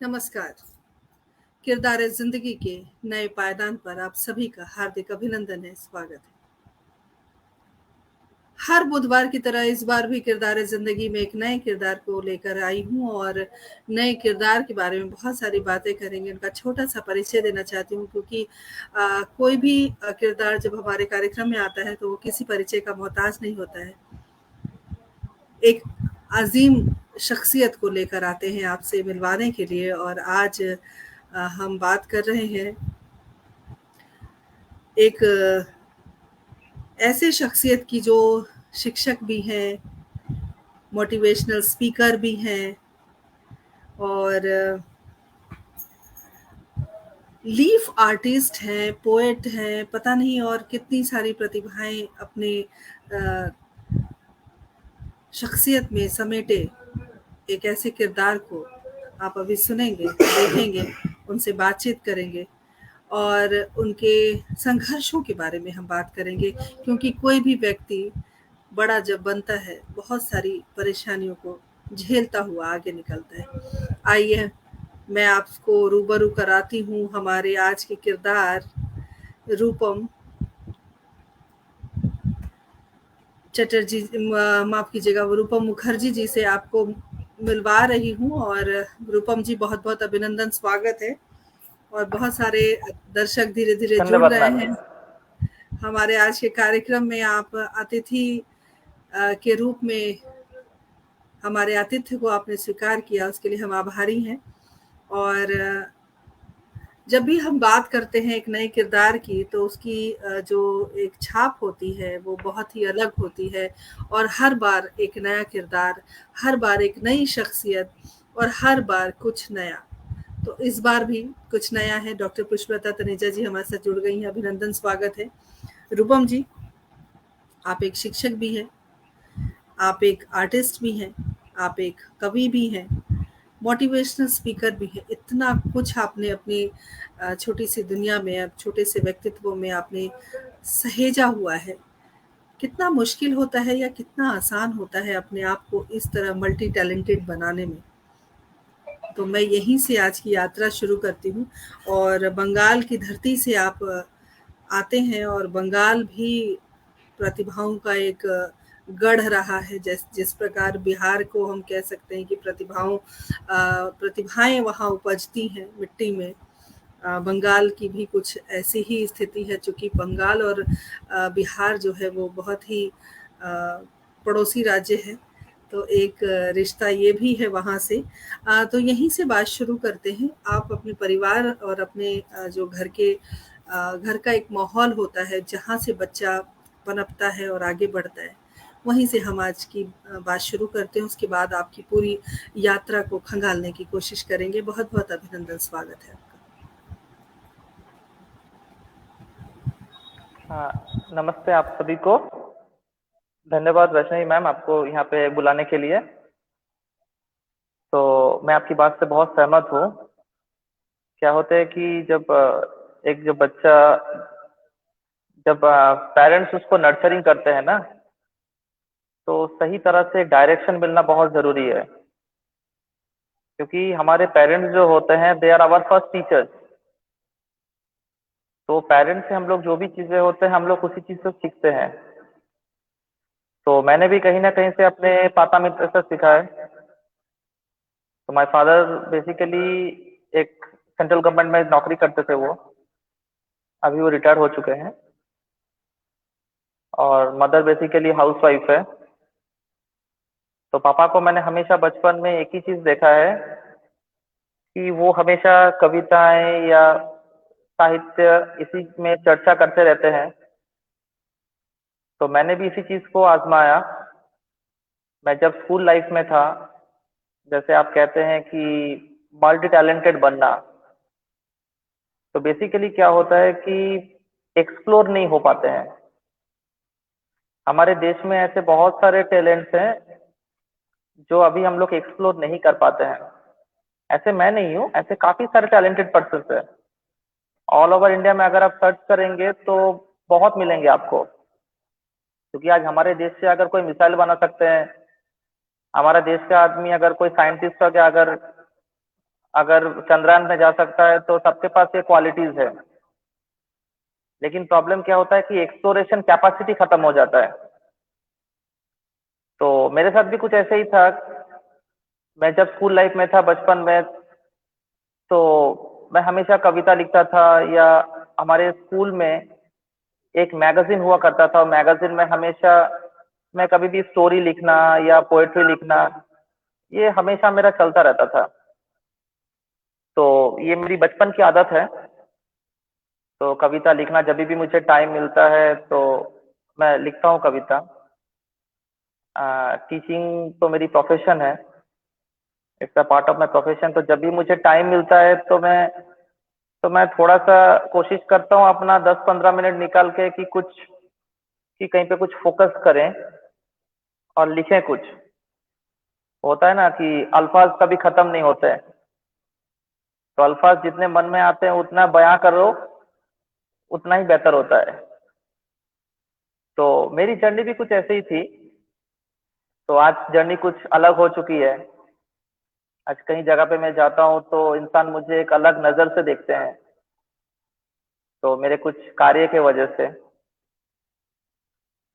नमस्कार। किरदार ज़िंदगी के नए पायदान पर आप सभी का हार्दिक अभिनंदन है, स्वागत है। हर बुधवार की तरह इस बार भी किरदार ज़िंदगी में एक नए किरदार को लेकर आई हूँ और नए किरदार के बारे में बहुत सारी बातें करेंगे। उनका छोटा-सा परिचय देना चाहती हूँ क्योंकि कोई भी किरदार जब हमारे कार्यक्रम में आता है तो वो किसी परिचय का मोहताज नहीं होता है। एक अज़ीम शख्सियत को लेकर आते हैं आपसे मिलवाने के लिए और आज हम बात कर रहे हैं एक ऐसे शख्सियत की जो शिक्षक भी हैं, मोटिवेशनल स्पीकर भी हैं और लीफ आर्टिस्ट हैं, पोएट हैं, पता नहीं और कितनी सारी प्रतिभाएं अपने शख्सियत में समेटे एक ऐसे किरदार को आप अभी सुनेंगे, देखेंगे, उनसे बातचीत करेंगे और उनके संघर्षों के बारे में हम बात करेंगे क्योंकि कोई भी व्यक्ति बड़ा जब बनता है, बहुत सारी परेशानियों को झेलता हुआ आगे निकलता है। आइए, मैं आपको रूबरू कराती हूँ हमारे आज के किरदार रूपम चटर्जी, माफ़ कीजिएगा, रूपम मुखर्जी जी से आपको मिलवा रही हूँ और रूपम जी बहुत-बहुत अभिनंदन, स्वागत है और बहुत सारे दर्शक धीरे-धीरे जुड़ धन्यवाद रहे मैम। हैं। हमारे आज के कार्यक्रम में आप अतिथि के रूप में हमारे आतिथ्य को आपने स्वीकार किया, उसके लिए हम आभारी हैं और जब भी हम बात करते हैं एक नए किरदार की तो उसकी जो एक छाप होती है वो बहुत ही अलग होती है और हर बार एक नया किरदार, हर बार एक नई शख्सियत और हर बार कुछ नया। तो इस बार भी कुछ नया है। डॉक्टर पुष्पलता तनेजा जी हमारे साथ जुड़ गई हैं, अभिनंदन, स्वागत है। रूपम जी, आप एक शिक्षक भी हैं, आप एक आर्टिस्ट भी हैं, आप एक कवि भी हैं, मोटिवेशनल स्पीकर भी हैं। इतना कुछ आपने अपनी छोटी सी दुनिया में, अब छोटे से व्यक्तित्व में आपने सहेजा हुआ है। कितना मुश्किल होता है या कितना आसान होता है अपने आप को इस तरह मल्टी टैलेंटेड बनाने में। तो मैं यहीं से आज की यात्रा शुरू करती हूँ और बंगाल की धरती से आप आते हैं और बंगाल भी प्रतिभाओं का एक गढ़ रहा है। जिस प्रकार बिहार को हम कह सकते हैं कि प्रतिभाएं वहाँ उपजती हैं मिट्टी में, बंगाल की भी कुछ ऐसी ही स्थिति है। चूँकि बंगाल और बिहार जो है वो बहुत ही पड़ोसी राज्य है, तो एक रिश्ता ये भी है वहाँ से। तो यहीं से बात शुरू करते हैं। आप अपने परिवार और अपने जो घर का एक माहौल होता है जहाँ से बच्चा पनपता है और आगे बढ़ता है, वहीं से हम आज की बात शुरू करते हैं। उसके बाद आपकी पूरी यात्रा को खंगालने की कोशिश करेंगे। बहुत-बहुत अभिनंदन, स्वागत है आपका। हाँ, नमस्ते आप सभी को। धन्यवाद वैष्णवी मैम आपको यहाँ पे बुलाने के लिए। तो मैं आपकी बात से बहुत सहमत हूँ। क्या होता है कि जब एक जो बच्चा जब पेरेंट्स उसको नर्चरिंग करते हैं ना, तो सही तरह से डायरेक्शन मिलना बहुत जरूरी है, क्योंकि हमारे पेरेंट्स जो होते हैं they are our first teachers. तो पेरेंट्स से हम लोग जो भी चीजें होते हैं हम लोग उसी चीज से सीखते हैं। तो मैंने भी कहीं ना कहीं से अपने पापा मित्र से सीखा है। तो माय फादर बेसिकली एक सेंट्रल गवर्नमेंट में नौकरी करते थे वो। अभी वो रिटायर हो चुके हैं। और मदर बेसिकली हाउस वाइफ है। तो पापा को मैंने हमेशा बचपन में एक ही चीज देखा है कि वो हमेशा कविताएं या साहित्य इसी में चर्चा करते रहते हैं। तो मैंने भी इसी चीज को आजमाया। मैं जब स्कूल लाइफ में था, जैसे आप कहते हैं कि मल्टी टैलेंटेड बनना, तो बेसिकली क्या होता है कि एक्सप्लोर नहीं हो पाते हैं। हमारे देश में ऐसे बहुत सारे टैलेंट्स हैं जो अभी हम लोग एक्सप्लोर नहीं कर पाते हैं। ऐसे मैं नहीं हूँ, ऐसे काफी सारे टैलेंटेड पर्सन है। ऑल ओवर इंडिया में अगर आप सर्च करेंगे तो बहुत मिलेंगे आपको। क्योंकि आज हमारे देश से अगर कोई मिसाइल बना सकते हैं, हमारा देश का आदमी अगर कोई साइंटिस्ट हो गया, अगर अगर चंद्रयान में जा सकता है तो सबके पास ये क्वालिटीज है। लेकिन प्रॉब्लम क्या होता है कि एक्सप्लोरेशन कैपेसिटी खत्म हो जाता है। तो मेरे साथ भी कुछ ऐसे ही था। मैं जब स्कूल लाइफ में था, बचपन में, तो मैं हमेशा कविता लिखता था, या हमारे स्कूल में एक मैगजीन हुआ करता था, और मैगजीन में हमेशा मैं कभी भी स्टोरी लिखना या पोएट्री लिखना, ये हमेशा मेरा चलता रहता था। तो ये मेरी बचपन की आदत है। तो कविता लिखना जब भी मुझे टाइम मिलता है तो मैं लिखता हूँ कविता। टीचिंग तो मेरी प्रोफेशन है, it's a part of my profession. तो जब भी मुझे टाइम मिलता है तो मैं थोड़ा सा कोशिश करता हूँ अपना 10-15 मिनट निकाल के कि कहीं पे कुछ फोकस करें और लिखें कुछ। होता है ना कि अल्फाज कभी खत्म नहीं होते हैं, तो अल्फाज जितने मन में आते हैं उतना बयां करो, उतना ही बेहतर होता है। तो मेरी जर्नी भी कुछ ऐसे ही थी। तो आज जर्नी कुछ अलग हो चुकी है। आज कई जगह पे मैं जाता हूँ तो इंसान मुझे एक अलग नजर से देखते हैं, तो मेरे कुछ कार्य के वजह से।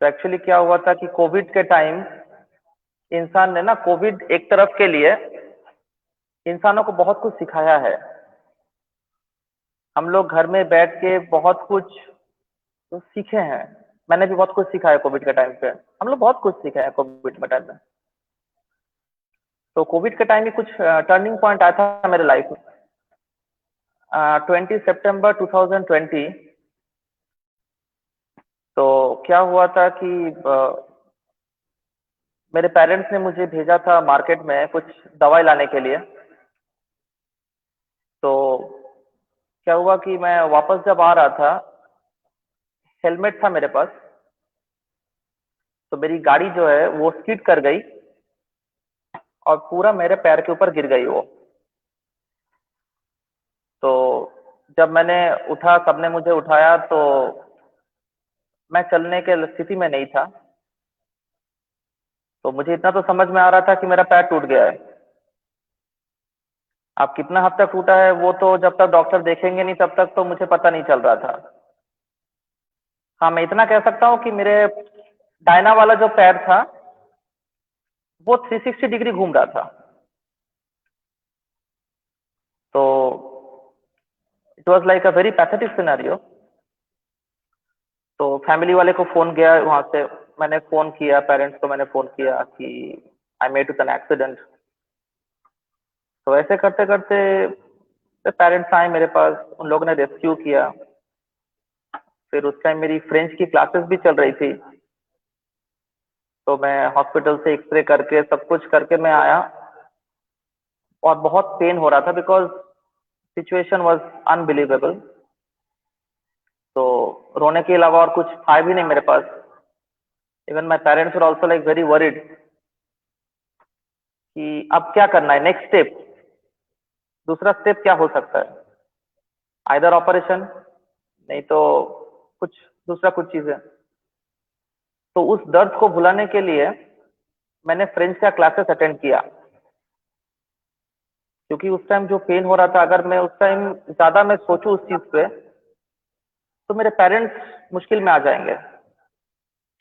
तो एक्चुअली क्या हुआ था कि कोविड के टाइम इंसान ने ना, कोविड एक तरफ के लिए इंसानों को बहुत कुछ सिखाया है। हम लोग घर में बैठ के बहुत कुछ सीखे हैं। मैंने भी बहुत कुछ सीखा है कोविड के टाइम पे। हम लोग बहुत कुछ सीखे हैं कोविड के टाइम में। तो कोविड के टाइम में कुछ टर्निंग पॉइंट आया था मेरे लाइफ में। 20 सितंबर 2020। तो क्या हुआ था कि मेरे पेरेंट्स ने मुझे भेजा था मार्केट में कुछ दवाई लाने के लिए। तो क्या हुआ कि मैं वापस जब आ रहा था, हेलमेट था मेरे पास, तो मेरी गाड़ी जो है वो स्किड कर गई और पूरा मेरे पैर के ऊपर गिर गई वो। तो जब मैंने उठा, सबने मुझे उठाया, तो मैं चलने के स्थिति में नहीं था। तो मुझे इतना तो समझ में आ रहा था कि मेरा पैर टूट गया है। अब कितना हद तक टूटा है वो तो जब तक डॉक्टर देखेंगे नहीं तब तक तो मुझे पता नहीं चल रहा था। हाँ, मैं इतना कह सकता हूँ कि मेरे दाहिना वाला जो पैर था वो 360 डिग्री घूम रहा था। तो it was like a very pathetic scenario. तो फैमिली वाले को फोन गया वहां से, मैंने फोन किया पेरेंट्स को, मैंने फोन किया कि I met with an accident. तो ऐसे करते करते पेरेंट्स आए मेरे पास, उन लोगों ने रेस्क्यू किया। फिर उस टाइम मेरी फ्रेंच की क्लासेस भी चल रही थी। तो मैं हॉस्पिटल से एक्सरे करके सब कुछ करके मैं आया, और बहुत पेन हो रहा था बिकॉज सिचुएशन वाज अनबिलीवेबल। तो रोने के अलावा और कुछ था भी नहीं मेरे पास। Even my parents were also like very worried कि अब क्या करना है, नेक्स्ट स्टेप, दूसरा स्टेप क्या हो सकता है। आइदर ऑपरेशन, नहीं तो कुछ दूसरा कुछ चीजें। तो उस दर्द को भुलाने के लिए मैंने फ्रेंच का क्लासेस अटेंड किया, क्योंकि उस टाइम जो पेन हो रहा था, अगर मैं उस टाइम ज्यादा मैं सोचूं उस चीज पे तो मेरे पेरेंट्स मुश्किल में आ जाएंगे।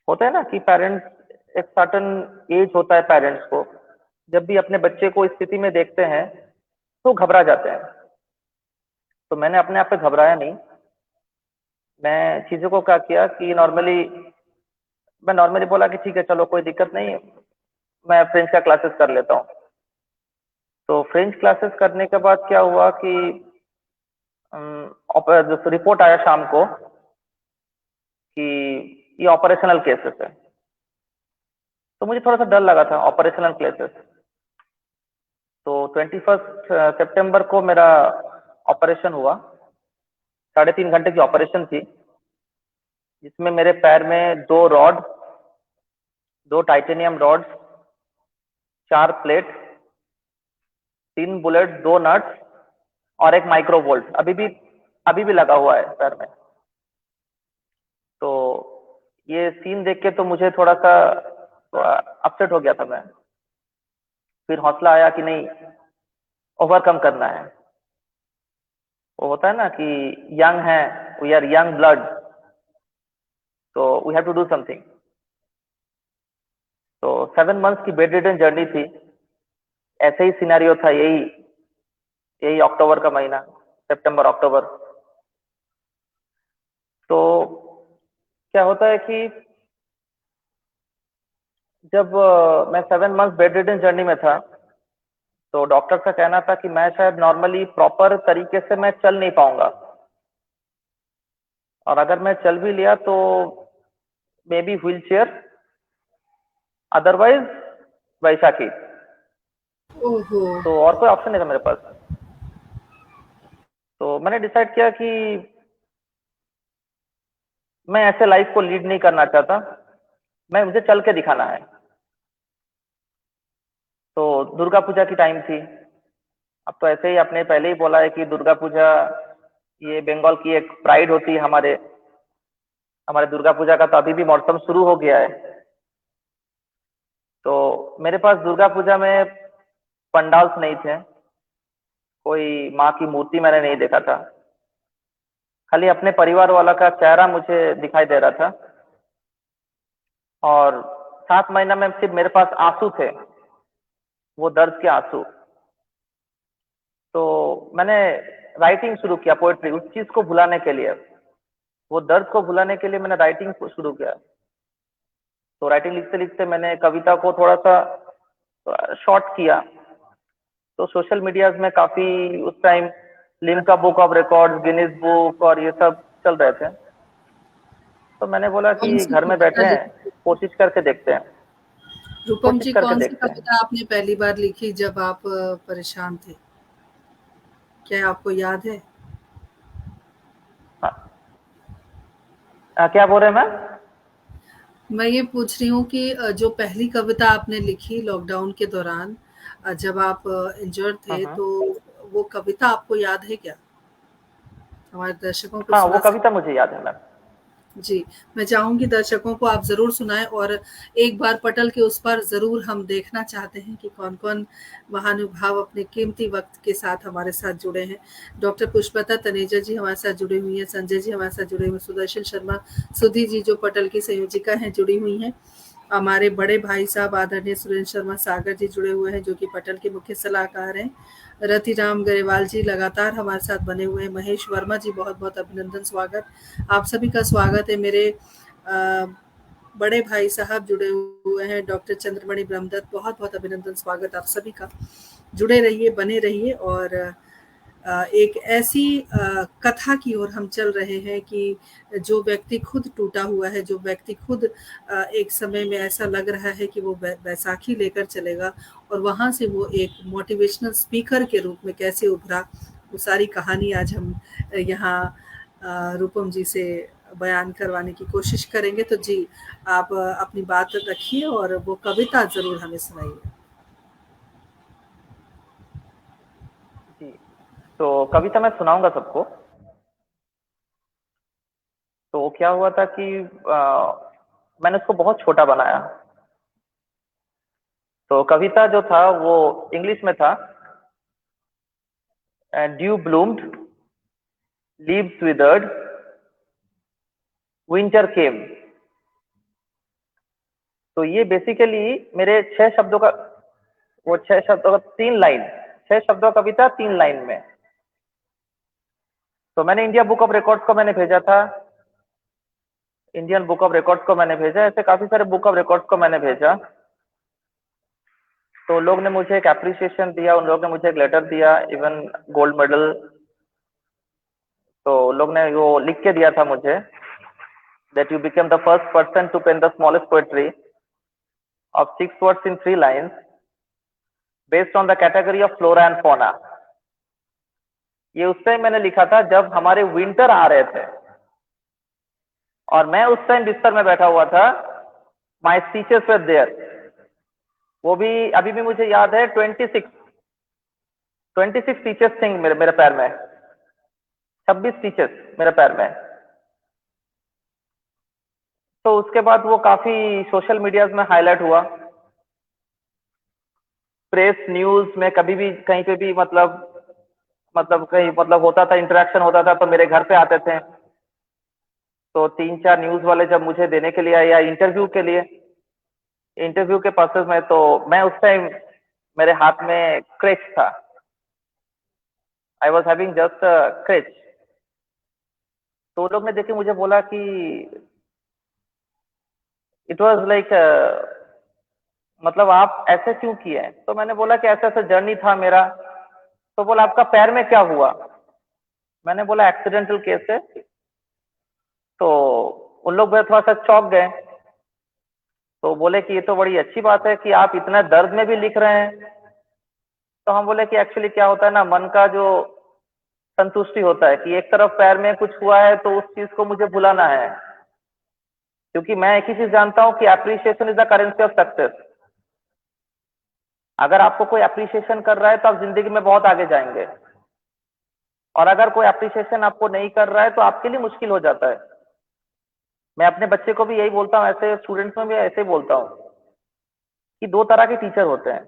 होता है ना कि पेरेंट्स, एक सर्टन एज होता है पेरेंट्स को, जब भी अपने बच्चे को इस स्थिति में देखते हैं तो घबरा जाते हैं। तो मैंने अपने आप पे घबराया नहीं। मैं चीजों को क्या किया कि मैं नॉर्मली बोला कि ठीक है चलो कोई दिक्कत नहीं, मैं फ्रेंच का क्लासेस कर लेता हूँ। तो फ्रेंच क्लासेस करने के बाद क्या हुआ कि जो रिपोर्ट आया शाम को कि ये ऑपरेशनल केसेस है। तो मुझे थोड़ा सा डर लगा था ऑपरेशनल केसेस। तो 21 सितंबर को मेरा ऑपरेशन हुआ। 3.5 घंटे की ऑपरेशन थी, जिसमें मेरे पैर में 2 rod, 2 titanium rod, 4 plate, 3 bullet, 2 nuts और एक माइक्रोवोल्ट अभी भी लगा हुआ है पैर में। तो ये सीन देख के तो मुझे थोड़ा सा अपसेट हो गया था मैं। फिर हौसला आया कि नहीं, ओवरकम करना है। वो होता है ना कि यंग है, वी आर यंग ब्लड, तो we have to do something. तो 7 मंथ्स की बेड रिडन जर्नी थी। ऐसे ही सिनेरियो था, यही यही अक्टूबर का महीना, सितंबर अक्टूबर। तो क्या होता है कि जब मैं 7 मंथ्स बेड रिडन जर्नी में था, तो डॉक्टर का कहना था कि मैं शायद नॉर्मली प्रॉपर तरीके से मैं चल नहीं पाऊंगा, और अगर मैं चल भी लिया तो maybe wheelchair, otherwise वैशाखी। ओहो। तो और कोई ऑप्शन नहीं था मेरे पास। तो मैंने डिसाइड किया कि मैं ऐसे लाइफ को लीड नहीं करना चाहता, मुझे चल के दिखाना है। तो दुर्गा पूजा की टाइम थी। अब तो ऐसे ही आपने पहले ही बोला है कि दुर्गा पूजा ये बंगाल की एक प्राइड होती है। हमारे हमारे दुर्गा पूजा का तो अभी भी मौसम शुरू हो गया है। तो मेरे पास दुर्गा पूजा में पंडाल्स नहीं थे, कोई माँ की मूर्ति मैंने नहीं देखा था, खाली अपने परिवार वाला का चेहरा मुझे दिखाई दे रहा था। और 7 महीना में सिर्फ मेरे पास आंसू थे, वो दर्द के आंसू। तो मैंने राइटिंग शुरू किया, पोएट्री, उस चीज को भुलाने के लिए, वो दर्द को भुलाने के लिए मैंने राइटिंग शुरू किया। तो राइटिंग लिखते लिखते मैंने कविता को थोड़ा सा शॉर्ट किया। तो सोशल मीडियाज में काफी उस time Limca book of records, Guinness book और ये सब चल रहे थे। तो मैंने बोला कौन कि सी घर में कविता बैठे हैं, लिखी? कोशिश करके देखते हैं, रूपम कोशिश जी, करके कौन सी देखते हैं। कविता आपने पहली बार लिखी जब आप परेशान थे? क्या आपको याद है? हाँ, क्या बोल रहे हैं मैम? मैं ये पूछ रही हूँ कि जो पहली कविता आपने लिखी लॉकडाउन के दौरान, जब आप इंजर्ड थे, हम्म। तो वो कविता आपको याद है क्या? हमारे दर्शकों को हाँ, वो सुना कविता सकते मुझे याद है मैम। हैं? जी, मैं चाहूँगी दर्शकों को आप ज़रूर सुनाएँ, और एक बार पटल के उस पर ज़रूर हम देखना चाहते हैं कि कौन-कौन महानुभाव अपने कीमती वक़्त के साथ हमारे साथ जुड़े हैं। डॉक्टर पुष्पलता तनेजा जी हमारे साथ जुड़ी हुई हैं, संजय जी हमारे साथ जुड़े हुए हैं, सुदर्शन शर्मा, सुधि जी जो पटल की संयोजिका हैं, जुड़ी हुई हैं। हमारे बड़े भाई साहब आदरणीय सुरेंद्र शर्मा सागर जी जुड़े हुए हैं, जो कि पटल के मुख्य सलाहकार हैं। रतिराम गरेवाल जी लगातार हमारे साथ बने हुए हैं। महेश वर्मा जी, बहुत-बहुत अभिनंदन, स्वागत। आप सभी का स्वागत है। मेरे बड़े भाई साहब जुड़े हुए हैं, डॉक्टर चंद्रमणि ब्रह्मदत्त, बहुत-बहुत अभिनंदन, स्वागत आप सभी का। जुड़े रहिए, बने रहिए, और एक ऐसी कथा की ओर हम चल रहे हैं कि जो व्यक्ति खुद टूटा हुआ है, जो व्यक्ति खुद एक समय में ऐसा लग रहा है कि वो बैसाखी लेकर चलेगा, और वहाँ से वो एक मोटिवेशनल स्पीकर के रूप में कैसे उभरा, वो सारी कहानी आज हम यहाँ रूपम जी से बयान करवाने की कोशिश करेंगे। तो जी, आप अपनी बात रखिए और वो कविता ज़रूर हमें सुनाइए। जी, तो कविता मैं सुनाऊंगा सबको। तो क्या हुआ था कि मैंने उसको बहुत छोटा बनाया। तो कविता जो था वो इंग्लिश में था, dew bloomed, leaves withered, winter came. तो ये बेसिकली मेरे 6 शब्दों का, वो 6 शब्दों का 3 लाइन, 6 शब्दों का कविता 3 लाइन में। तो मैंने इंडिया बुक ऑफ रिकॉर्ड्स को मैंने भेजा था, इंडियन बुक ऑफ रिकॉर्ड्स को मैंने भेजा, ऐसे काफी सारे बुक ऑफ रिकॉर्ड्स को मैंने भेजा। तो लोग ने मुझे एक अप्रिसिएशन दिया, उन लोग ने मुझे एक लेटर दिया, इवन गोल्ड मेडल। तो लोग ने वो लिख के दिया था मुझे, that you became the first person to pen the smallest poetry of 6 words in 3 lines based on the category of flora and fauna. ये उस टाइम मैंने लिखा था जब हमारे विंटर आ रहे थे, और मैं उस टाइम बिस्तर में बैठा हुआ था। माई स्टीचर्स वर देयर, वो भी अभी भी मुझे याद है, 26 टीचर्स थे मेरे मेरे पैर में, 26 टीचर्स मेरे पैर में। तो उसके बाद वो काफी सोशल मीडियाज में हाईलाइट हुआ। प्रेस न्यूज में कभी भी कहीं पे भी मतलब कहीं मतलब होता था, इंटरेक्शन होता था, तो मेरे घर पे आते थे। तो 3-4 न्यूज वाले जब मुझे देने के लिए आए या इंटरव्यू के लिए, इंटरव्यू के प्रोसेस में, तो मैं उस टाइम मेरे हाथ में क्रेच था। I was having just creche. तो लोग ने देखे मुझे बोला कि इट वॉज लाइक मतलब आप ऐसे क्यों किए? तो मैंने बोला कि ऐसा ऐसा जर्नी था मेरा। तो बोला आपका पैर में क्या हुआ? मैंने बोला एक्सीडेंटल केस है। तो उन लोग थोड़ा सा चौंक गए। तो बोले कि ये तो बड़ी अच्छी बात है कि आप इतना दर्द में भी लिख रहे हैं। तो हम बोले कि एक्चुअली क्या होता है ना, मन का जो संतुष्टि होता है कि एक तरफ पैर में कुछ हुआ है तो उस चीज को मुझे भुलाना है। क्योंकि मैं एक ही चीज जानता हूँ कि appreciation is the currency of success. अगर आपको कोई अप्रिसिएशन कर रहा है तो आप जिंदगी में बहुत आगे जाएंगे, और अगर कोई अप्रिसिएशन आपको नहीं कर रहा है तो आपके लिए मुश्किल हो जाता है। मैं अपने बच्चे को भी यही बोलता हूँ, ऐसे स्टूडेंट्स में भी ऐसे ही बोलता हूँ कि दो तरह के टीचर होते हैं।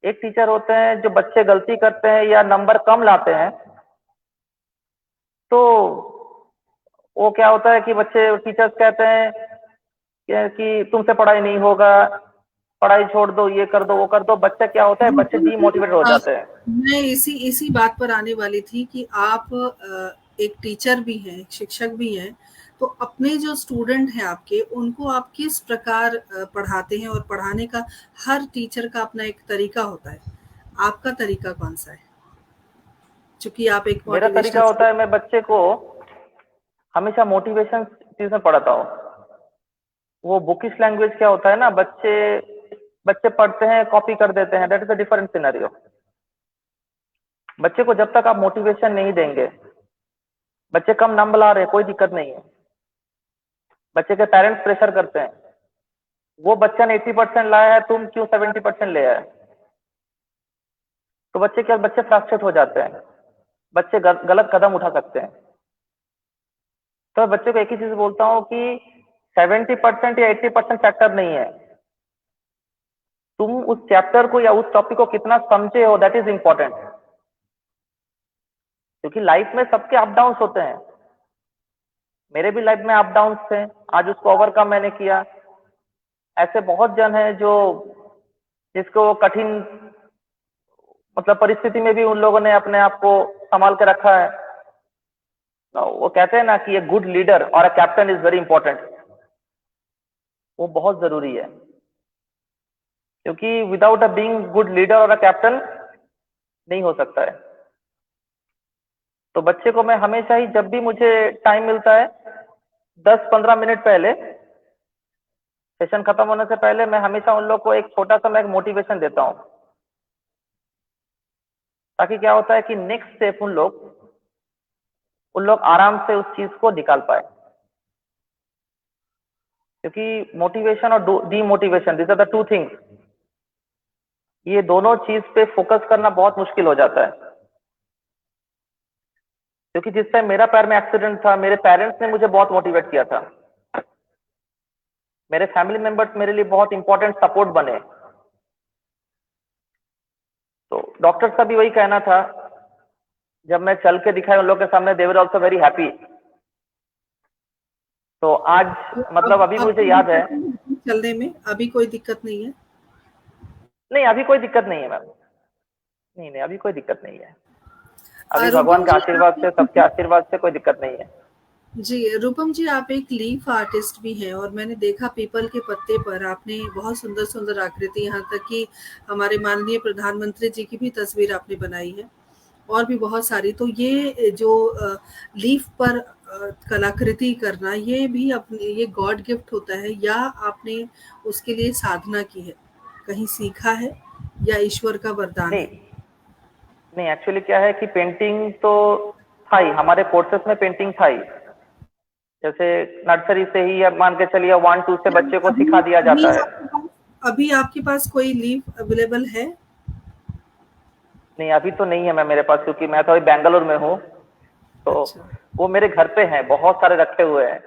एक टीचर होते हैं जो बच्चे गलती करते हैं या नंबर कम लाते हैं, तो वो क्या होता है कि बच्चे टीचर्स कहते हैं कि तुमसे पढ़ाई नहीं होगा, पढ़ाई छोड़ दो, ये कर दो, वो कर दो। बच्चा क्या होता है, बच्चे बिल्कुल भी डीमोटिवेट हो जाते हैं। मैं इसी इसी बात पर आने वाली थी कि आप एक टीचर भी हैं, एक शिक्षक भी हैं, तो अपने जो स्टूडेंट हैं आपके, उनको आप किस प्रकार पढ़ाते हैं? और पढ़ाने का हर टीचर का अपना एक तरीका होता है, आपका तरीका कौन-सा है? चूँकि आप एक मेरा तरीका मोटिवेशनल होता है, मैं बच्चे को हमेशा मोटिवेशन चीज में पढ़ाता हूँ। वो बुकिश लैंग्वेज क्या होता है ना, बच्चे बच्चे पढ़ते हैं, कॉपी कर देते हैं, that is a different scenario. बच्चे को जब तक आप मोटिवेशन नहीं देंगे, बच्चे कम नंबर ला रहे हैं, कोई दिक्कत नहीं है। बच्चे के पेरेंट्स प्रेशर करते हैं, वो बच्चा ने 80% लाया है, तुम क्यों 70% ले आए? तो बच्चे फ्रस्ट्रेट हो जाते हैं, बच्चे गलत कदम उठा सकते हैं। तो मैं बच्चे को एक ही चीज बोलता हूँ कि 70% या 80% फैक्टर नहीं है, तुम उस चैप्टर को या उस टॉपिक को कितना समझे हो, दैट इज इंपॉर्टेंट। क्योंकि लाइफ में सबके अप डाउन होते हैं, मेरे भी लाइफ में अप डाउन थे, आज उसको ओवरकम मैंने किया। ऐसे बहुत जन हैं जो जिसको कठिन मतलब परिस्थिति में भी उन लोगों ने अपने आप को संभाल के रखा है। तो वो कहते हैं ना कि ए गुड लीडर और a captain is very important. वो बहुत जरूरी है, क्योंकि without a being good leader और अ कैप्टन नहीं हो सकता है। तो बच्चे को मैं हमेशा ही, जब भी मुझे टाइम मिलता है, 10-15 मिनट पहले, सेशन खत्म होने से पहले, मैं हमेशा उन लोग को एक छोटा सा मैं एक मोटिवेशन देता हूँ। ताकि क्या होता है कि नेक्स्ट स्टेप उन लोग आराम से उस चीज को निकाल पाए। क्योंकि मोटिवेशन और demotivation, this are the two things, ये दोनों चीज पे फोकस करना बहुत मुश्किल हो जाता है। क्योंकि जिस टाइम मेरा पैर में एक्सीडेंट था, मेरे पेरेंट्स ने मुझे बहुत मोटिवेट किया था। मेरे फैमिली मेंबर्स मेरे लिए बहुत इंपॉर्टेंट सपोर्ट बने। तो डॉक्टर का भी वही कहना था, जब मैं चल के दिखाया उन लोग के सामने, दे वर ऑल्सो वेरी हैप्पी। तो आज मतलब अभी अब मुझे कोई याद है। दिक्कत नहीं है चलने में? अभी कोई दिक्कत नहीं है? नहीं, अभी कोई दिक्कत नहीं है मैम। नहीं नहीं, अभी कोई दिक्कत नहीं है। अभी भगवान रूपम के जी आशीर्वाद आप से, सबके आशीर्वाद से कोई दिक्कत नहीं है। जी, रूपम जी आप एक लीफ आर्टिस्ट भी हैं, और मैंने देखा पीपल के पत्ते पर आपने बहुत सुंदर-सुंदर आकृति, यहाँ तक कि हमारे माननीय प्रधानमंत्री जी की भी तस्वीर आपने बनाई है, और भी बहुत सारी। तो ये जो लीफ पर कलाकृति करना, ये भी अपने ये गॉड गिफ्ट होता है, या आपने उसके लिए साधना की है? कहीं सीखा है या ईश्वर का वरदान नहीं है? नहीं, एक्चुअली क्या है कि पेंटिंग तो था ही, हमारे कोर्सेस में पेंटिंग था ही। जैसे नर्सरी से ही, अब मान के चलिए 1-2 से क्या बच्चे को सिखा दिया जाता है। अभी आपके पास कोई लीफ अवेलेबल है? नहीं, अभी तो नहीं है मैम मेरे पास, क्योंकि मैं तो अभी बैंगलोर में हूँ। तो अच्छा। वो मेरे घर पे हैं, बहुत सारे रखे हुए हैं।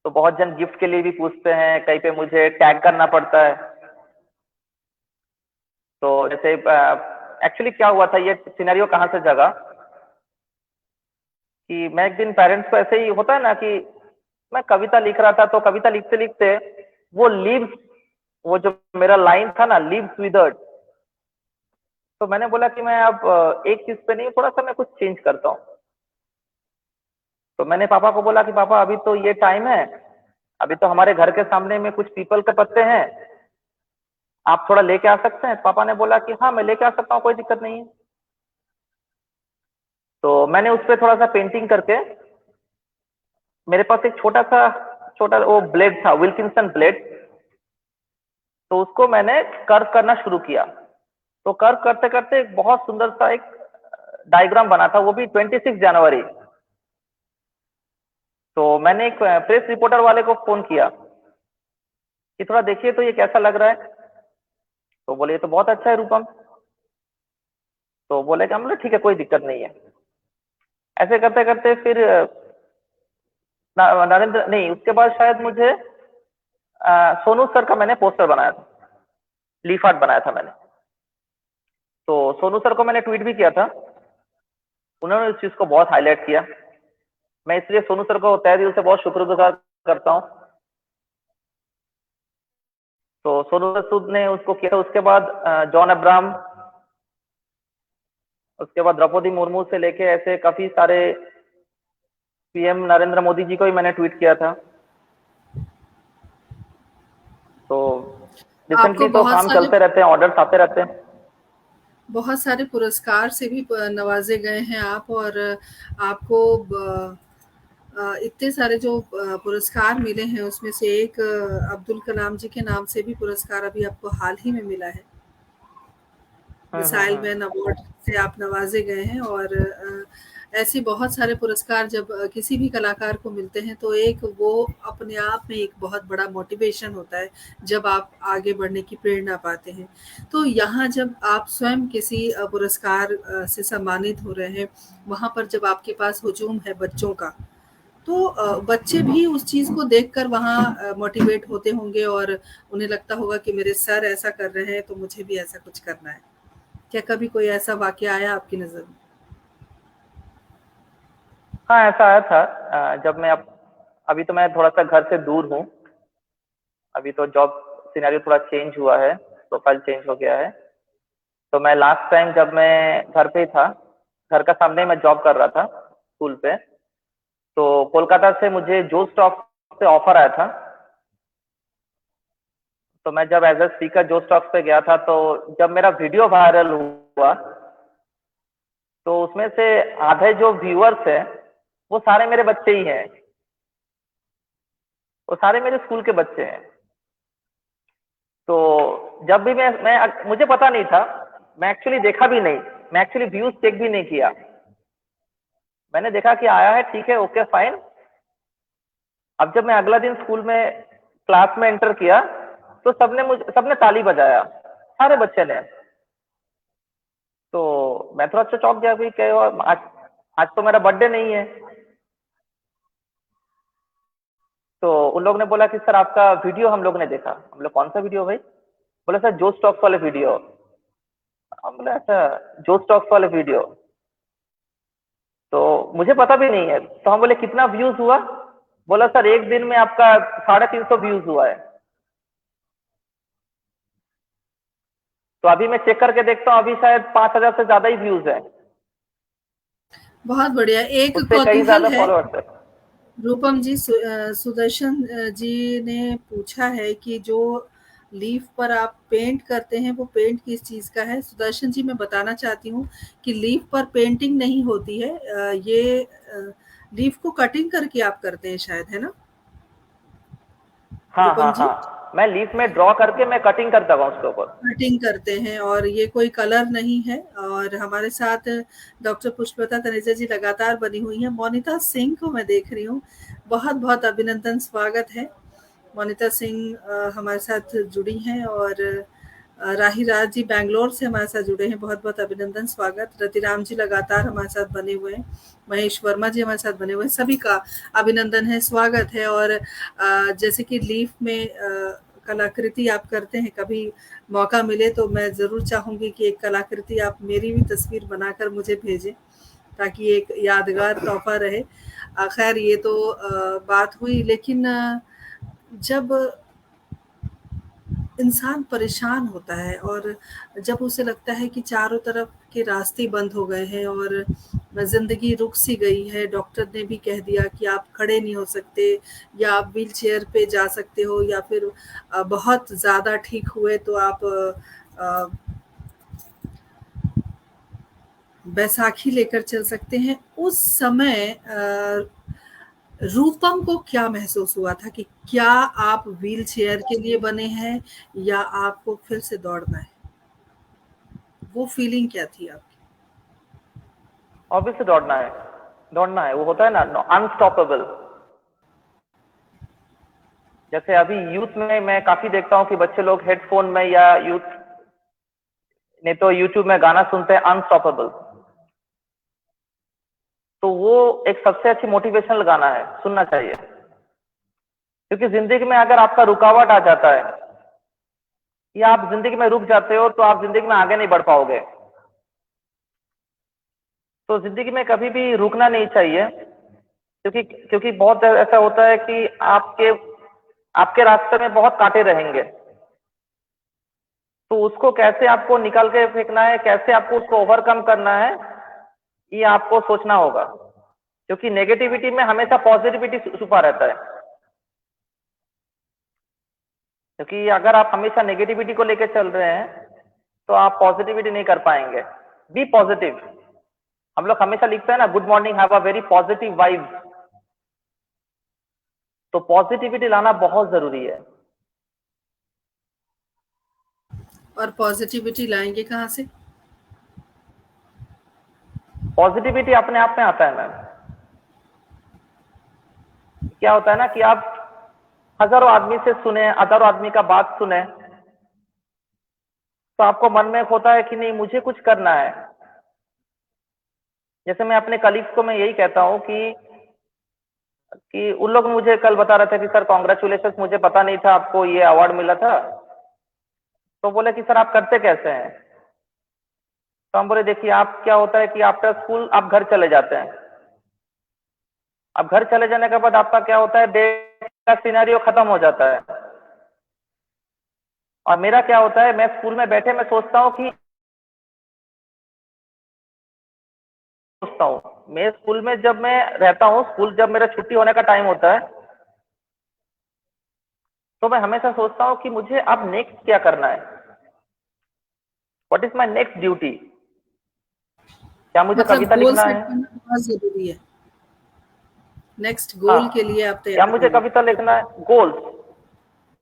तो बहुत जन गिफ्ट के लिए भी पूछते हैं, कहीं पे मुझे टैग करना पड़ता है। तो जैसे एक्चुअली क्या हुआ था, ये सिनेरियो कहाँ से जगा कि मैं एक दिन पेरेंट्स को ऐसे ही होता है ना कि मैं कविता लिख रहा था, तो कविता लिखते लिखते वो लीव्स, वो जो मेरा लाइन था ना, लीव्स विदर्ड, तो मैंने बोला कि मैं अब एक चीज पे नहीं, थोड़ा सा मैं कुछ चेंज करता हूँ। तो मैंने पापा को बोला कि पापा अभी तो ये टाइम है, अभी तो हमारे घर के सामने में कुछ पीपल के पत्ते हैं, आप थोड़ा लेके आ सकते हैं? पापा ने बोला कि हाँ मैं लेके आ सकता हूँ, कोई दिक्कत नहीं है। तो मैंने उस पर थोड़ा सा पेंटिंग करके, मेरे पास एक छोटा वो ब्लेड था, विल्किंसन ब्लेड, तो उसको मैंने कर्व करना शुरू किया। तो कर्व करते करते एक बहुत सुंदर सा एक डायग्राम बना था, वो भी 26 जनवरी। तो मैंने एक प्रेस रिपोर्टर वाले को फोन किया कि थोड़ा देखिए तो ये कैसा लग रहा है। तो बोले ये तो बहुत अच्छा है रूपम। तो बोले कि हम बोले ठीक है, कोई दिक्कत नहीं है। ऐसे करते करते फिर नरेंद्र नहीं, उसके बाद शायद मुझे सोनू सर का मैंने पोस्टर बनाया था, लीफ आर्ट बनाया था मैंने। तो सोनू सर को मैंने ट्वीट भी किया था, उन्होंने इस चीज को बहुत हाईलाइट किया। मैं इसलिए सोनू सर को तहे दिल से बहुत शुक्रगुजार करता हूँ। तो सोनू सूद ने उसको किया था। उसके बाद जॉन अब्राहम, उसके बाद द्रौपदी मुर्मू से लेके ऐसे काफी सारे, पीएम नरेंद्र मोदी जी को भी मैंने ट्वीट किया था। तो आपको रिसेंटली तो काम चलते रहते हैं, ऑर्डर्स आते रहते हैं। बहुत सारे पुरस्कार से भी नवाजे गए हैं आप, और आपको इतने सारे जो पुरस्कार मिले हैं उसमें से एक अब्दुल कलाम जी के नाम से भी पुरस्कार अभी आपको हाल ही में मिला है। मिसाइल मैन अवार्ड से आप नवाजे गए हैं। और ऐसे बहुत सारे पुरस्कार जब किसी भी कलाकार को मिलते हैं तो एक वो अपने आप में एक बहुत बड़ा मोटिवेशन होता है, जब आप आगे बढ़ने की प्रेरणा पाते हैं। तो यहाँ जब आप स्वयं किसी पुरस्कार से सम्मानित हो रहे हैं, वहाँ पर जब आपके पास हुजूम है बच्चों का, तो बच्चे भी उस चीज को देखकर वहाँ मोटिवेट होते होंगे और उन्हें लगता होगा कि मेरे सर ऐसा कर रहे हैं तो मुझे भी ऐसा कुछ करना है। क्या कभी कोई ऐसा वाकया आया आपकी नजर में? हाँ ऐसा आया था। जब मैं अभी तो मैं थोड़ा सा घर से दूर हूँ, अभी तो जॉब सिनेरियो थोड़ा चेंज हुआ है, प्रोफाइल चेंज हो गया है। तो मैं लास्ट टाइम जब मैं घर पे ही था, घर का सामने मैं जॉब कर रहा था स्कूल पे, तो कोलकाता से मुझे जो स्टॉक से ऑफर आया था। तो मैं जब एज ए स्पीकर जो स्टॉक्स पे गया था, तो जब मेरा वीडियो वायरल हुआ, तो उसमें से आधे जो व्यूअर्स हैं वो सारे मेरे बच्चे ही हैं, वो सारे मेरे स्कूल के बच्चे हैं। तो जब भी मैं मुझे पता नहीं था, मैं एक्चुअली देखा भी नहीं, मैं एक्चुअली व्यूज चेक भी नहीं किया। मैंने देखा कि आया है, ठीक है, ओके फाइन। अब जब मैं अगला दिन स्कूल में क्लास में एंटर किया, तो सबने ताली बजाया, सारे बच्चे ने। तो मैं थोड़ा सा चौंक गया भाई, क्या आज आज तो मेरा बर्थडे नहीं है। तो उन लोग ने बोला कि सर आपका वीडियो हम लोग ने देखा। हम लोग कौन सा वीडियो भाई? बोले सर जो स्टॉक्स वाले वीडियो। हम बोले अच्छा, जो स्टॉक्स वाले वीडियो। तो मुझे पता भी नहीं है। तो हम बोले कितना व्यूज हुआ? बोला सर एक दिन में आपका 350 व्यूज हुआ है। तो अभी मैं चेक करके देखता हूँ, अभी शायद 5,000 से ज्यादा ही व्यूज है। बहुत बढ़िया। एक उससे कई कौतूहल ज्यादा है फॉलोअर्स है। रूपम जी, सुदर्शन जी ने पूछा है कि जो लीफ पर आप पेंट करते हैं वो पेंट किस चीज का है? सुदर्शन जी, मैं बताना चाहती हूँ कि लीफ पर पेंटिंग नहीं होती है। ये लीफ को कटिंग करके आप करते हैं शायद, है ना हाँ रूपम हाँ जी? हाँ, मैं लीफ में ड्रॉ करके मैं कटिंग करता हूँ उसके ऊपर। कटिंग करते हैं, और ये कोई कलर नहीं है। और हमारे साथ डॉक्टर पुष्पलता तनेजा जी लगातार बनी हुई है। मोनिता सिंह को मैं देख रही हूँ, बहुत बहुत अभिनंदन, स्वागत है। मोनिता सिंह हमारे साथ जुड़ी हैं, और राही राज जी बैंगलोर से हमारे साथ जुड़े हैं, बहुत बहुत अभिनंदन, स्वागत। रतिराम जी लगातार हमारे साथ बने हुए हैं, महेश वर्मा जी हमारे साथ बने हुए हैं, सभी का अभिनंदन है, स्वागत है। और जैसे कि लीफ में कलाकृति आप करते हैं, कभी मौका मिले तो मैं ज़रूर चाहूँगी कि एक कलाकृति आप मेरी भी तस्वीर बनाकर मुझे भेजें, ताकि एक यादगार तोहफ़ा रहे। ख़ैर ये तो बात हुई, लेकिन जब इंसान परेशान होता है और जब उसे लगता है कि चारों तरफ के रास्ते बंद हो गए हैं और ज़िंदगी रुक सी गई है, डॉक्टर ने भी कह दिया कि आप खड़े नहीं हो सकते या आप व्हील चेयर पे जा सकते हो, या फिर बहुत ज़्यादा ठीक हुए तो आप बैसाखी लेकर चल सकते हैं। उस समय रूपम को क्या महसूस हुआ था कि क्या आप व्हील चेयर के लिए बने हैं या आपको फिर से दौड़ना है? वो फीलिंग क्या थी आपकी? ऑब्वियसली दौड़ना है, वो होता है ना अनस्टॉपेबल। जैसे अभी यूथ में मैं काफी देखता हूँ कि बच्चे लोग हेडफोन में या यूथ नहीं तो यूट्यूब में गाना सुनते हैं अनस्टॉपेबल, तो वो एक सबसे अच्छी मोटिवेशनल गाना है, सुनना चाहिए। क्योंकि जिंदगी में अगर आपका रुकावट आ जाता है या आप जिंदगी में रुक जाते हो तो आप जिंदगी में आगे नहीं बढ़ पाओगे। तो जिंदगी में कभी भी रुकना नहीं चाहिए, क्योंकि बहुत ऐसा होता है कि आपके आपके रास्ते में बहुत कांटे रहेंगे, तो उसको कैसे आपको निकाल के फेंकना है, कैसे आपको उसको ओवरकम करना है, ये आपको सोचना होगा। क्योंकि नेगेटिविटी में हमेशा पॉजिटिविटी छुपा रहता है। क्योंकि अगर आप हमेशा नेगेटिविटी को लेकर चल रहे हैं तो आप पॉजिटिविटी नहीं कर पाएंगे। Be positive. हम लोग हमेशा लिखते हैं ना, good morning, have a very positive vibe. तो पॉजिटिविटी लाना बहुत जरूरी है। और पॉजिटिविटी लाएंगे कहाँ से? पॉजिटिविटी अपने आप में आता है मैम। क्या होता है ना कि आप हजारों आदमी से सुने, हजारों आदमी का बात सुने, तो आपको मन में होता है कि नहीं मुझे कुछ करना है। जैसे मैं अपने कलीग्स को मैं यही कहता हूँ कि उन लोग मुझे कल बता रहे थे कि सर कॉन्ग्रेचुलेशन, मुझे पता नहीं था आपको ये अवार्ड मिला था। तो बोले कि सर आप करते कैसे हैं? तो हम बोले देखिए, आप क्या होता है कि आफ्टर स्कूल आप घर चले जाते हैं। अब घर चले जाने के बाद आपका क्या होता है, डे का सिनेरियो खत्म हो जाता है। और मेरा क्या होता है, मैं स्कूल में बैठे मैं सोचता हूँ मैं स्कूल में जब मैं रहता हूँ, स्कूल जब मेरा छुट्टी होने का टाइम होता है, तो मैं हमेशा सोचता हूँ कि मुझे अब नेक्स्ट क्या करना है, what is my next duty. क्या मुझे मतलब कविता गोल लिखना सेट है? करना बहुत जरूरी है। नेक्स्ट हाँ, गोल के लिए आप क्या तैयार मुझे होंगे। कविता लिखना है? Goals.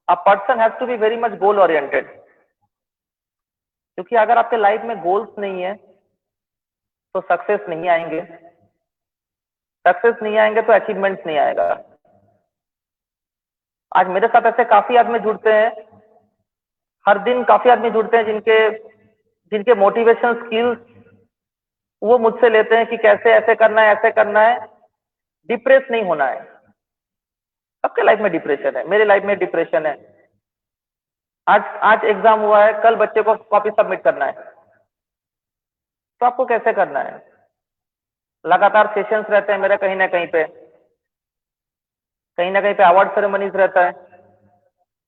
A person has to be very much goal oriented. क्योंकि अगर आपके लाइफ में गोल्स नहीं है तो सक्सेस नहीं आएंगे, सक्सेस नहीं आएंगे तो अचीवमेंट्स नहीं आएगा। आज मेरे साथ ऐसे काफी आदमी जुड़ते हैं, हर दिन काफी आदमी जुड़ते हैं जिनके जिनके मोटिवेशन स्किल्स वो मुझसे लेते हैं कि कैसे ऐसे करना है, ऐसे करना है। डिप्रेस नहीं होना है। सबके लाइफ में डिप्रेशन है, मेरे लाइफ में डिप्रेशन है। आज आज एग्जाम हुआ है, कल बच्चे को कॉपी सबमिट करना है, तो आपको कैसे करना है? लगातार सेशंस रहते हैं मेरे, कहीं ना कहीं पे अवार्ड सेरेमनीज रहता है,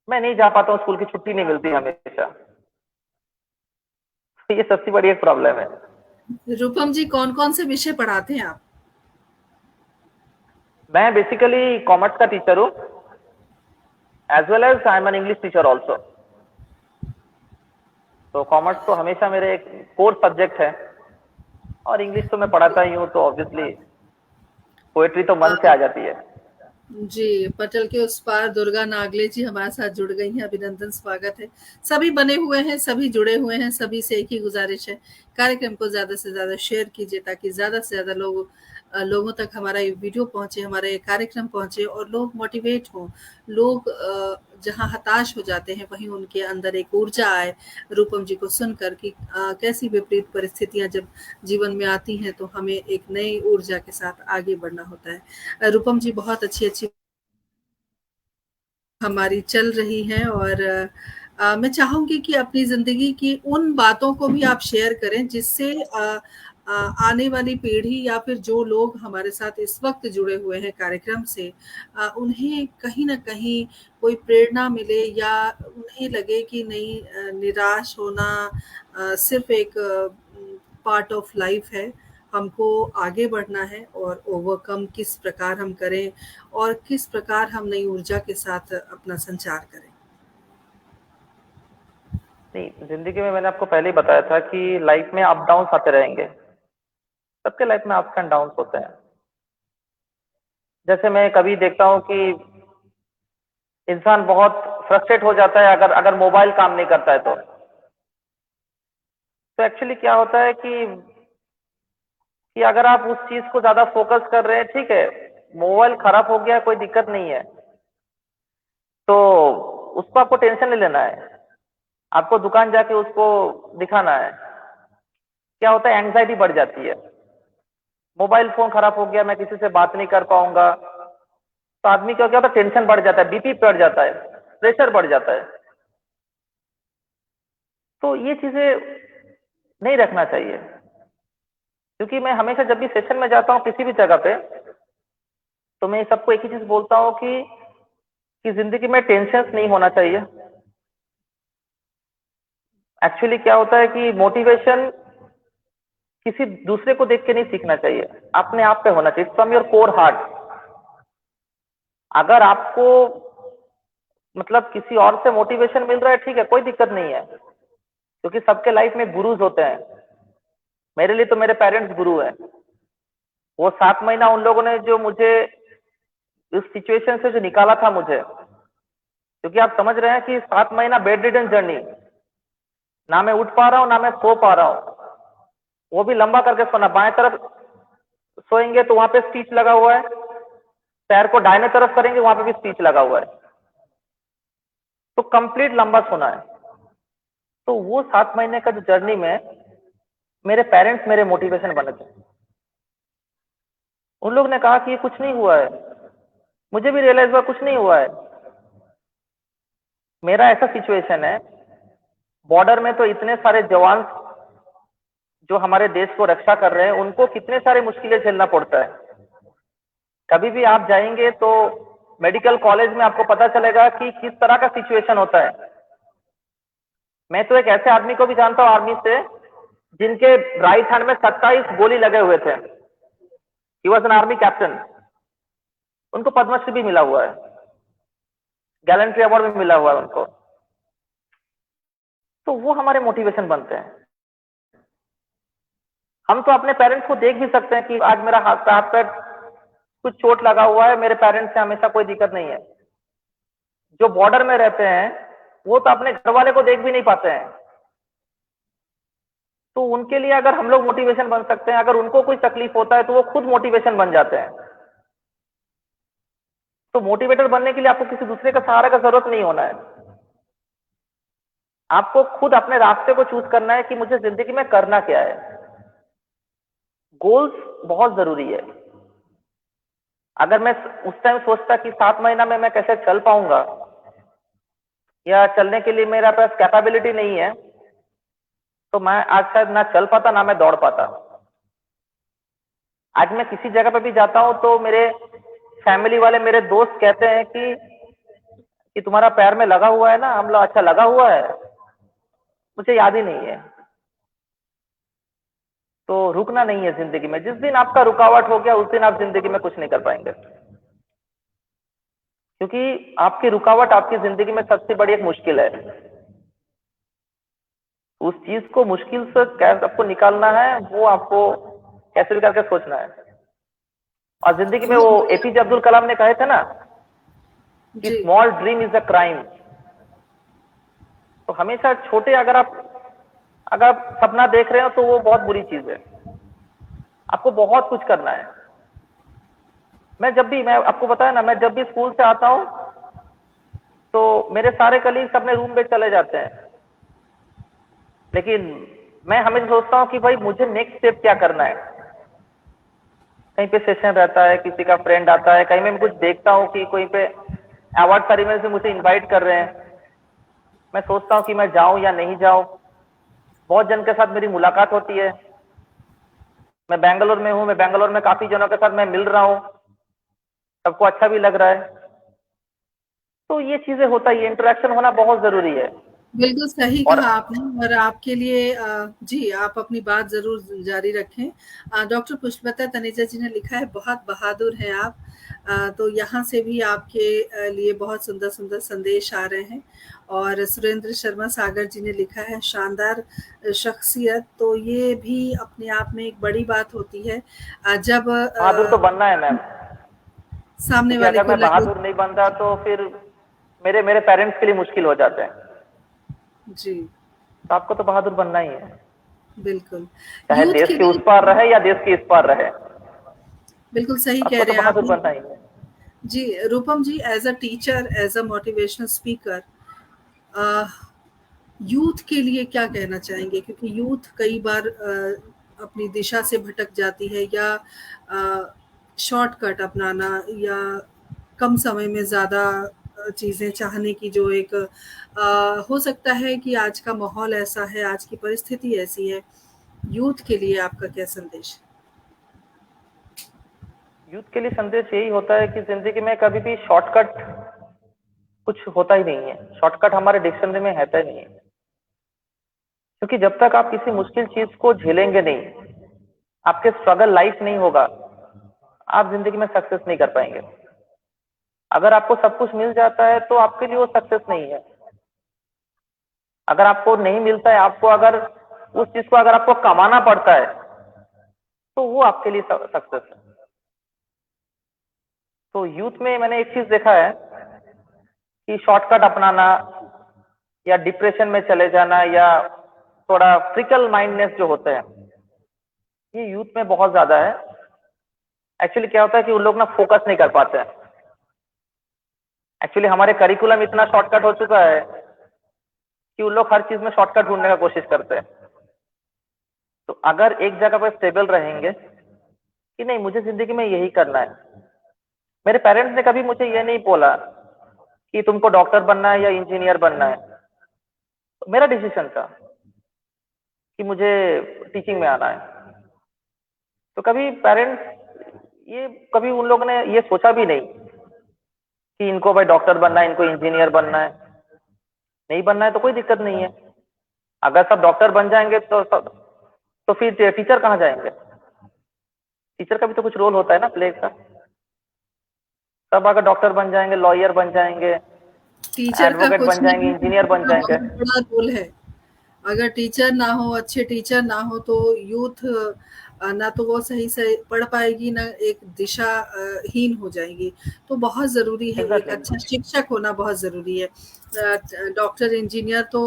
मैं नहीं जा पाता हूँ, स्कूल की छुट्टी नहीं मिलती हमेशा। तो ये सबसे बड़ी एक प्रॉब्लम है। रूपम जी, कौन कौन से विषय पढ़ाते हैं आप? मैं बेसिकली कॉमर्स का टीचर हूँ, as well as I am an English teacher also. तो कॉमर्स तो हमेशा मेरे एक कोर सब्जेक्ट है, और इंग्लिश तो मैं पढ़ाता ही हूँ, तो ऑब्वियसली पोएट्री तो मन से आ जाती है। जी, पटल के उस पार दुर्गा नागले जी हमारे साथ जुड़ गई हैं, अभिनंदन, स्वागत है। सभी बने हुए हैं, सभी जुड़े हुए हैं, सभी से एक ही गुजारिश है, कार्यक्रम को ज़्यादा से ज़्यादा शेयर कीजिए ताकि ज़्यादा से ज़्यादा लोगों तक हमारा ये वीडियो पहुँचे, हमारा ये कार्यक्रम पहुँचे और लोग मोटिवेट हों। लोग जहाँ हताश हो जाते हैं वहीं उनके अंदर एक ऊर्जा आए, रूपम जी को सुनकर कि कैसी विपरीत परिस्थितियाँ जब जीवन में आती हैं तो हमें एक नई ऊर्जा के साथ आगे बढ़ना होता है। रूपम जी बहुत अच्छी-अच्छी हमारी चल रही हैं, और मैं चाहूँगी कि अपनी ज़िंदगी की उन बातों को भी आप शेयर करें जिससे आने वाली पीढ़ी या फिर जो लोग हमारे साथ इस वक़्त जुड़े हुए हैं कार्यक्रम से, उन्हें कहीं न कहीं कोई प्रेरणा मिले, या उन्हें लगे कि नहीं, निराश होना सिर्फ़ एक पार्ट ऑफ लाइफ़ है। हमको आगे बढ़ना है और ओवरकम किस प्रकार हम करें और किस प्रकार हम नई ऊर्जा के साथ अपना संचार करें। नहीं, जिंदगी में मैंने आपको पहले ही बताया था कि लाइफ में अप डाउन आते रहेंगे। सबके लाइफ में अप्स एंड डाउन होते हैं। जैसे मैं कभी देखता हूँ कि इंसान बहुत फ्रस्ट्रेट हो जाता है अगर अगर मोबाइल काम नहीं करता है तो एक्चुअली क्या होता है कि अगर आप उस चीज को ज्यादा फोकस कर रहे हैं, ठीक है, मोबाइल खराब हो गया, कोई दिक्कत नहीं है, तो उसको आपको टेंशन नहीं लेना है। आपको दुकान जाके उसको दिखाना है। क्या होता है, एंग्जाइटी बढ़ जाती है। मोबाइल फोन खराब हो गया, मैं किसी से बात नहीं कर पाऊंगा, तो आदमी क्या होता है, टेंशन बढ़ जाता है, बीपी बढ़ जाता है, प्रेशर बढ़ जाता है। तो ये चीजें नहीं रखना चाहिए। क्योंकि मैं हमेशा जब भी सेशन में जाता हूँ किसी भी जगह पे, तो मैं सबको एक ही चीज बोलता हूँ कि जिंदगी में टेंशन नहीं होना चाहिए। एक्चुअली क्या होता है कि मोटिवेशन किसी दूसरे को देख के नहीं सीखना चाहिए, अपने आप पे होना चाहिए, फ्रॉम योर कोर हार्ट। अगर आपको मतलब किसी और से मोटिवेशन मिल रहा है, ठीक है, कोई दिक्कत नहीं है, क्योंकि सबके लाइफ में गुरुज होते हैं। मेरे लिए तो मेरे पेरेंट्स गुरु हैं। वो 7 महीना उन लोगों ने जो मुझे इस सिचुएशन से जो निकाला था मुझे, क्योंकि आप समझ रहे हैं कि 7 महीना बेड रिडन जर्नी, ना मैं उठ पा रहा हूँ ना मैं सो पा रहा हूँ, वो भी लंबा करके सोना। बाएं तरफ सोएंगे तो वहां पे स्टीच लगा हुआ है, पैर को दाहिने तरफ करेंगे वहां पे भी स्टीच लगा हुआ है, तो कंप्लीट लंबा सोना है। तो वो 7 महीने का जो जर्नी में मेरे पेरेंट्स मेरे मोटिवेशन बने थे। उन लोग ने कहा कि ये कुछ नहीं हुआ है। मुझे भी रियलाइज हुआ कुछ नहीं हुआ है। मेरा ऐसा सिचुएशन है, बॉर्डर में तो इतने सारे जवान जो हमारे देश को रक्षा कर रहे हैं, उनको कितने सारे मुश्किलें झेलना पड़ता है। कभी भी आप जाएंगे तो मेडिकल कॉलेज में आपको पता चलेगा कि किस तरह का सिचुएशन होता है। मैं तो एक ऐसे आदमी को भी जानता हूँ आर्मी से, जिनके राइट हैंड में 27 गोली लगे हुए थे। He was an army captain. उनको पद्मश्री भी मिला हुआ है, गैलेंट्री अवार्ड भी मिला हुआ है उनको। तो वो हमारे मोटिवेशन बनते हैं। हम तो अपने पेरेंट्स को देख भी सकते हैं कि आज मेरा हाथ पैर कुछ चोट लगा हुआ है, मेरे पेरेंट्स से हमेशा कोई दिक्कत नहीं है। जो बॉर्डर में रहते हैं वो तो अपने घर वाले को देख भी नहीं पाते हैं। तो उनके लिए अगर हम लोग मोटिवेशन बन सकते हैं, अगर उनको कोई तकलीफ होता है तो वो खुद मोटिवेशन बन जाते हैं। तो मोटिवेटर बनने के लिए आपको किसी दूसरे का सहारा का जरूरत नहीं होना है। आपको खुद अपने रास्ते को चूज करना है कि मुझे जिंदगी में करना क्या है। गोल्स बहुत जरूरी है। अगर मैं उस टाइम सोचता कि 7 महीना में मैं कैसे चल पाऊंगा, या चलने के लिए मेरा पास कैपेबिलिटी नहीं है, तो मैं आज शायद ना चल पाता ना मैं दौड़ पाता। आज मैं किसी जगह पे भी जाता हूं तो मेरे फैमिली वाले, मेरे दोस्त कहते हैं कि तुम्हारा पैर में लगा हुआ है ना। हम लोग, अच्छा लगा हुआ है, मुझे याद ही नहीं है। तो रुकना नहीं है जिंदगी में। जिस दिन आपका रुकावट हो गया उस दिन आप जिंदगी में कुछ नहीं कर पाएंगे, क्योंकि आपकी रुकावट आपकी जिंदगी में सबसे बड़ी एक मुश्किल है। उस चीज को मुश्किल से कैसे आपको निकालना है, वो आपको कैसे भी करके सोचना है। और जिंदगी में वो एपीजे अब्दुल कलाम ने कहे थे ना कि small dream is a crime. तो हमेशा छोटे अगर आप सपना देख रहे हो तो वो बहुत बुरी चीज है। आपको बहुत कुछ करना है। मैं आपको बताया ना, मैं जब भी स्कूल से आता हूं तो मेरे सारे कलीग्स अपने रूम पे चले जाते हैं, लेकिन मैं हमेशा सोचता हूं कि भाई मुझे नेक्स्ट स्टेप क्या करना है। कहीं पे सेशन रहता है, किसी का फ्रेंड आता है, कहीं मैं कुछ देखता हूँ कि कोई पे अवार्ड सेरेमनी से मुझे इनवाइट कर रहे हैं, मैं सोचता हूँ कि मैं जाऊं या नहीं जाऊं। बहुत जन के साथ मेरी मुलाकात होती है, मैं बेंगलोर में हूँ, मैं बेंगलोर में काफी जनों के साथ मैं मिल रहा हूँ, सबको अच्छा भी लग रहा है। तो ये चीजें होता है, ये इंटरेक्शन होना बहुत जरूरी है। बिल्कुल सही और कहा आपने। और आपके लिए जी, आप अपनी बात ज़रूर जारी रखें। डॉक्टर पुष्पलता तनेजा जी ने लिखा है, बहुत बहादुर हैं आप। तो यहाँ से भी आपके लिए बहुत सुंदर-सुंदर संदेश आ रहे हैं। और सुरेंद्र शर्मा सागर जी ने लिखा है, शानदार शख्सियत। तो ये भी अपने आप में एक बड़ी बात होती है, जब बहादुर तो बनना है मैम, सामने क्योंकि वाले अगर को मैं लगे। बहादुर नहीं बनता तो फिर मेरे मेरे पेरेंट्स के लिए मुश्किल हो जाते हैं। जी, तो आपको तो बहादुर बनना ही है, बिल्कुल। चाहे यूथ देश के के उस लिए पार रहे या देश के इस पार रहे, बिल्कुल सही कह आपको तो रहे हैं आप। बहादुर बनना ही है। जी, Rupam ji, as a teacher, as a motivational speaker, uh, youth के लिए क्या कहना चाहेंगे? क्योंकि यूथ कई बार अपनी दिशा से भटक जाती है, या शॉर्टकट अपनाना, या कम समय में ज़्यादा चीज़ें चाहने की जो एक हो सकता है कि आज का माहौल ऐसा है, आज की परिस्थिति ऐसी है। यूथ के लिए आपका क्या संदेश है? यूथ के लिए संदेश यही होता है कि जिंदगी में कभी भी शॉर्टकट कुछ होता ही नहीं है, शॉर्टकट हमारे डिक्शनरी में रहता ही नहीं है। क्योंकि जब तक आप किसी मुश्किल चीज को झेलेंगे नहीं, आपके स्ट्रगल लाइफ नहीं होगा, आप जिंदगी में सक्सेस नहीं कर पाएंगे। अगर आपको सब कुछ मिल जाता है तो आपके लिए वो सक्सेस नहीं है। अगर आपको नहीं मिलता है, आपको अगर उस चीज को अगर आपको कमाना पड़ता है, तो वो आपके लिए सक्सेस है। तो यूथ में मैंने एक चीज देखा है कि शॉर्टकट अपनाना या डिप्रेशन में चले जाना या थोड़ा फ्रिकल माइंडनेस जो होते हैं, ये यूथ में बहुत ज्यादा है। एक्चुअली क्या होता है कि उन लोग ना फोकस नहीं कर पाते हैं। एक्चुअली हमारे करिकुलम इतना शॉर्टकट हो चुका है कि उन लोग हर चीज में शॉर्टकट ढूंढने का कोशिश करते हैं। तो अगर एक जगह पर स्टेबल रहेंगे कि नहीं मुझे जिंदगी में यही करना है, मेरे पेरेंट्स ने कभी मुझे ये नहीं बोला कि तुमको डॉक्टर बनना है या इंजीनियर बनना है, तो मेरा डिसीजन था कि मुझे टीचिंग में आना है। तो कभी पेरेंट्स ये कभी उन लोगों ने ये सोचा भी नहीं कि इनको भाई डॉक्टर बनना है, इनको इंजीनियर बनना है। नहीं बनना है तो कोई दिक्कत नहीं है, अगर सब डॉक्टर बन जाएंगे तो फिर टीचर कहाँ जाएंगे? टीचर का भी तो कुछ रोल होता है ना प्ले का। सब अगर डॉक्टर बन जाएंगे, लॉयर बन जाएंगे, टीचर का एडवोकेट कुछ बन जाएंगे, नहीं, इंजीनियर टीचर बन का जाएंगे। बहुत बड़ा रोल है। अगर टीचर ना हो, अच्छे टीचर ना हो, तो यूथ ना तो वो सही से पढ़ पाएगी, ना एक दिशा हीन हो जाएगी। तो बहुत ज़रूरी है, एक एग्जैक्टली। अच्छा शिक्षक होना बहुत ज़रूरी है। डॉक्टर, इंजीनियर तो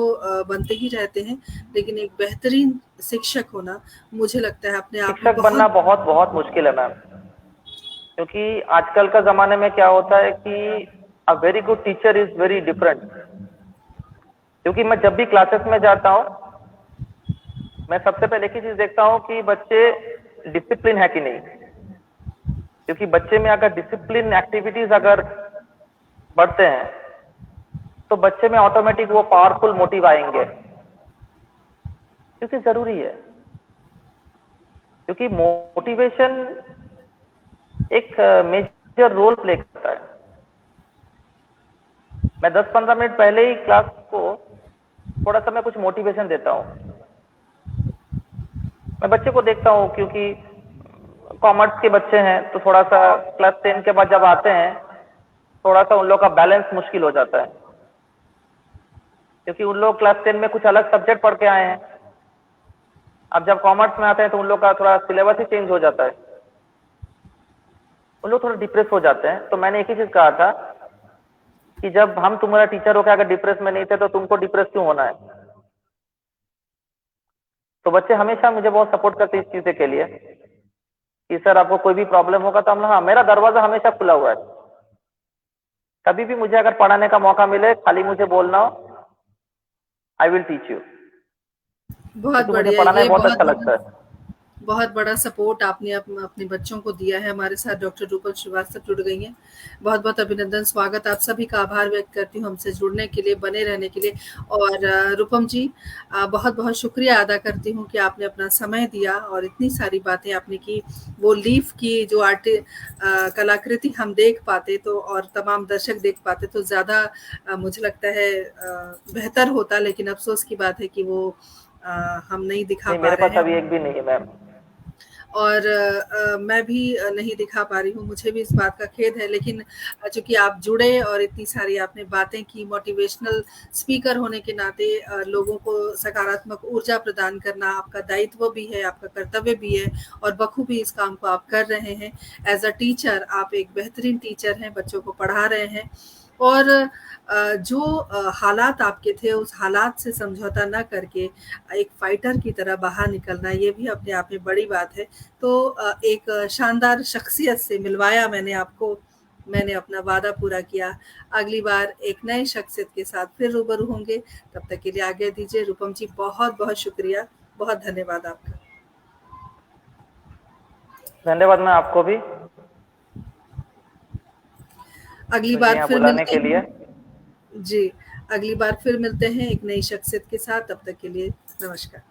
बनते ही रहते हैं, लेकिन एक बेहतरीन शिक्षक होना, मुझे लगता है अपने आप में शिक्षक बनना बहुत। बहुत बहुत मुश्किल है मैम, क्योंकि आजकल का जमाने में क्या होता है कि a very good teacher is very different. क्योंकि मैं जब भी क्लासेस में जाता हूँ, मैं सबसे पहले एक ही चीज देखता हूँ कि बच्चे डिसिप्लिन है कि नहीं। क्योंकि बच्चे में अगर डिसिप्लिन एक्टिविटीज अगर बढ़ते हैं तो बच्चे में ऑटोमेटिक वो पावरफुल मोटिव आएंगे, क्योंकि जरूरी है। क्योंकि मोटिवेशन एक मेजर रोल प्ले करता है। मैं 10-15 मिनट पहले ही क्लास को थोड़ा सा मैं कुछ मोटिवेशन देता हूँ। मैं बच्चे को देखता हूँ, क्योंकि कॉमर्स के बच्चे हैं तो थोड़ा सा क्लास 10 के बाद जब आते हैं, थोड़ा सा उन लोग का बैलेंस मुश्किल हो जाता है, क्योंकि उन लोग क्लास 10 में कुछ अलग सब्जेक्ट पढ़ के आए हैं। अब जब कॉमर्स में आते हैं तो उन लोग का थोड़ा सिलेबस ही चेंज हो जाता है, उन लोग थोड़ा डिप्रेस हो जाते हैं। तो मैंने एक ही चीज कहा था कि जब हम तुम्हारा टीचर होकर अगर डिप्रेस में नहीं थे तो तुमको डिप्रेस क्यों होना है? तो बच्चे हमेशा मुझे बहुत सपोर्ट करते हैं इस चीज के लिए कि सर आपको कोई भी प्रॉब्लम होगा तो हम, हाँ मेरा दरवाजा हमेशा खुला हुआ है। कभी भी मुझे अगर पढ़ाने का मौका मिले, खाली मुझे बोलना हो, आई विल टीच यू। बहुत क्योंकि मुझे बढ़िया, पढ़ाना ये बहुत बहुत अच्छा बड़ा, लगता है। बहुत बड़ा सपोर्ट आपने अपने बच्चों को दिया है। हमारे साथ डॉक्टर रूपल श्रीवास्तव जुड़ गई हैं। बहुत-बहुत अभिनंदन, स्वागत, आप सभी का आभार व्यक्त करती हूँ हमसे जुड़ने के लिए, बने रहने के लिए। और रूपम जी, बहुत-बहुत शुक्रिया अदा करती हूँ कि आपने अपना समय दिया और इतनी सारी बातें आपने की। वो लीफ की जो कलाकृति हम देख पाते तो और तमाम दर्शक देख पाते तो ज़्यादा मुझे लगता है बेहतर होता, लेकिन अफ़सोस की बात है कि वो हम नहीं दिखा नहीं, पा मेरे रहे पास हैं। अभी एक भी नहीं है मैम। और मैं भी नहीं दिखा पा रही हूँ, मुझे भी इस बात का खेद है, लेकिन चूँकि आप जुड़े और इतनी सारी आपने बातें की, मोटिवेशनल स्पीकर होने के नाते लोगों को सकारात्मक ऊर्जा प्रदान करना आपका दायित्व भी है, आपका कर्तव्य भी है और बखूबी इस काम को आप कर रहे हैं। एज़ अ टीचर आप एक बेहतरीन टीचर हैं, बच्चों को पढ़ा रहे हैं और जो हालात आपके थे, उस हालात से समझौता ना करके एक फाइटर की तरह बाहर निकलना, ये भी अपने आप में बड़ी बात है। तो एक शानदार शख्सियत से मिलवाया मैंने आपको, मैंने अपना वादा पूरा किया। अगली बार एक नए शख्सियत के साथ फिर रूबरू होंगे, तब तक के लिए आज्ञा दीजिए। रूपम जी, बहुत-बहुत शुक्रिया, बहुत धन्यवाद आपका। धन्यवाद मैम आपको भी, अगली मुझे बार यहाँ फिर बुलाने मिलते के लिए। हैं। जी, अगली बार फिर मिलते हैं एक नई शख्सियत के साथ, तब तक के लिए नमस्कार।